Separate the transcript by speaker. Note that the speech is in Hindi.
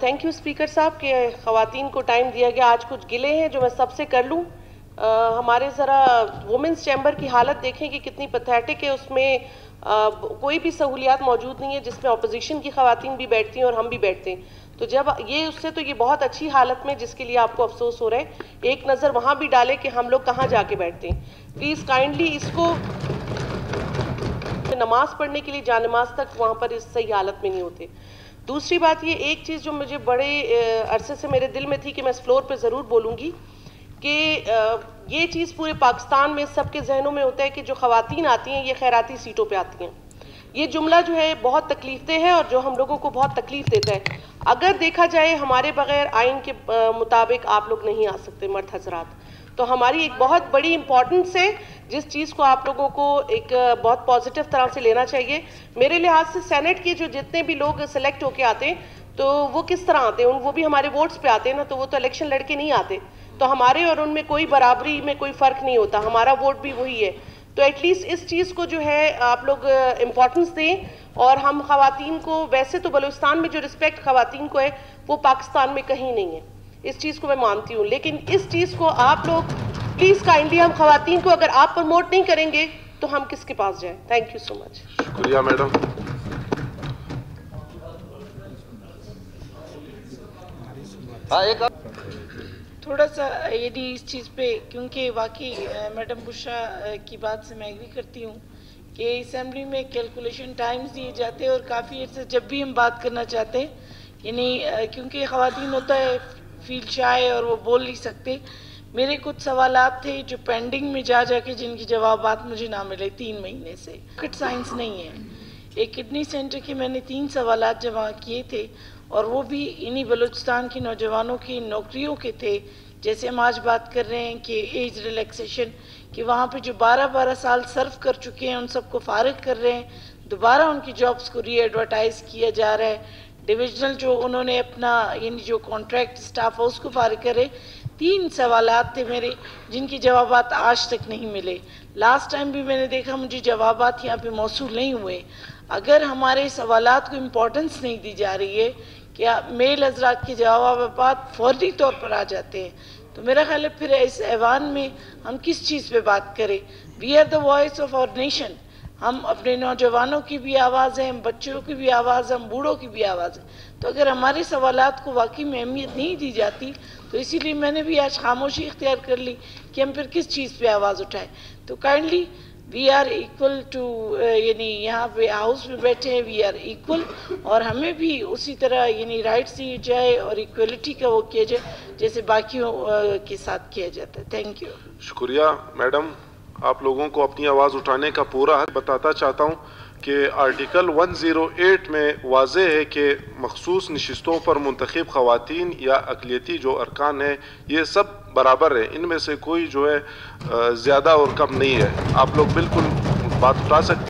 Speaker 1: थैंक यू स्पीकर साहब कि ख़वातीन को टाइम दिया गया। आज कुछ गिले हैं जो मैं सबसे कर लूँ। हमारे ज़रा वुमेंस चैम्बर की हालत देखें कि कितनी पैथेटिक है। उसमें कोई भी सहूलियात मौजूद नहीं है जिसमें अपोजिशन की ख़वातीन भी बैठती हैं और हम भी बैठते हैं। तो जब ये उससे तो ये बहुत अच्छी हालत में, जिसके लिए आपको अफसोस हो रहा है, एक नज़र वहाँ भी डालें कि हम लोग कहाँ जाके बैठते हैं। प्लीज़ काइंडली इसको, नमाज पढ़ने के लिए जानमाज तक वहाँ पर इस सही हालत में नहीं होते। दूसरी बात, ये एक चीज़ जो मुझे बड़े अरसे से मेरे दिल में थी कि मैं इस फ्लोर पे ज़रूर बोलूँगी कि ये चीज़ पूरे पाकिस्तान में सबके जहनों में होता है कि जो ख़वातीन आती हैं ये खैराती सीटों पे आती हैं। ये जुमला जो है बहुत तकलीफदेह है और जो हम लोगों को बहुत तकलीफ देता है। अगर देखा जाए, हमारे बगैर आइन के मुताबिक आप लोग नहीं आ सकते मर्द हजरात। तो हमारी एक बहुत बड़ी इंपॉर्टेंस है जिस चीज़ को आप लोगों को एक बहुत पॉजिटिव तरह से लेना चाहिए। मेरे लिहाज से सेनेट के जो जितने भी लोग सेलेक्ट होके आते हैं तो वो किस तरह आते हैं, वो भी हमारे वोट्स पे आते हैं ना, तो वो तो इलेक्शन लड़के नहीं आते। तो हमारे और उनमें कोई बराबरी में कोई फ़र्क नहीं होता, हमारा वोट भी वही है। तो एटलीस्ट इस चीज़ को जो है आप लोग इम्पोर्टेंस दें। और हम ख़वातीन को, वैसे तो बलूचिस्तान में जो रिस्पेक्ट ख़वातीन को है वो पाकिस्तान में कहीं नहीं है, इस चीज़ को मैं मानती हूँ। लेकिन इस चीज़ को आप लोग प्लीज़ काइंडली, हम ख़वातीन को अगर आप प्रमोट नहीं करेंगे तो हम किसके पास जाएं। Thank you so much.
Speaker 2: शुक्रिया मैडम।
Speaker 3: थोड़ा सा यदि इस चीज़ पे, क्योंकि वाकई मैडम बुशरा की बात से मैं एग्री करती हूँ कि असेंबली में कैलकुलेशन टाइम्स दिए जाते हैं और काफ़ी अर्से जब भी हम बात करना चाहते हैं, यानी क्योंकि ख़वातीन होता है फील शाय और वो बोल नहीं सकते। मेरे कुछ सवालात थे जो पेंडिंग में जा जाके जिनकी जवाबात मुझे ना मिले 3 महीने से। रॉकेट साइंस नहीं है। एक किडनी सेंटर के मैंने 3 सवालात जमा किए थे और वो भी इन्हीं बलूचिस्तान के नौजवानों की नौकरियों के थे। जैसे हम आज बात कर रहे हैं कि एज रिलैक्सेशन, कि वहाँ पे जो 12-12 साल सर्व कर चुके हैं उन सबको फारिग कर रहे हैं, दोबारा उनकी जॉब्स को री एडवर्टाइज़ किया जा रहा है। डिविजनल जो उन्होंने अपना यानी जो कॉन्ट्रैक्ट स्टाफ है उसको फारिग करे। 3 सवालात थे मेरे जिनकी जवाबात आज तक नहीं मिले। लास्ट टाइम भी मैंने देखा मुझे जवाबात यहाँ पे मौसूल नहीं हुए। अगर हमारे सवालात को इम्पोर्टेंस नहीं दी जा रही है, क्या मेल हजरात के जवाब फौरी तौर पर आ जाते हैं, तो मेरा ख्याल है फिर इस ऐवान में हम किस चीज़ पे बात करें। We are the voice of our nation. हम अपने नौजवानों की भी आवाज़ है, हम बच्चों की भी आवाज़, हम बूढ़ों की भी आवाज़ है। तो अगर हमारे सवालात को वाकई में अहमियत नहीं दी जाती, तो इसीलिए मैंने भी आज खामोशी इख्तियार कर ली कि हम फिर किस चीज़ पे आवाज़ उठाएं। तो kindly we are equal to, यानी यहाँ पे हाउस में बैठे हैं, वी आर इक्वल, और हमें भी उसी तरह यानी राइट्स दिए जाए और इक्वलिटी का वो किया जाए जैसे बाकियों के साथ किया जाता है। Thank you.
Speaker 2: शुक्रिया मैडम। आप लोगों को अपनी आवाज़ उठाने का पूरा हक बताता चाहता हूँ कि आर्टिकल 108 में वाज़ेह है कि मखसूस नशिस्तों पर मुंतखब ख़वातीन या अक़लियती जो अरकान है ये सब बराबर है, इनमें से कोई जो है ज़्यादा और कम नहीं है। आप लोग बिल्कुल बात उठा सकते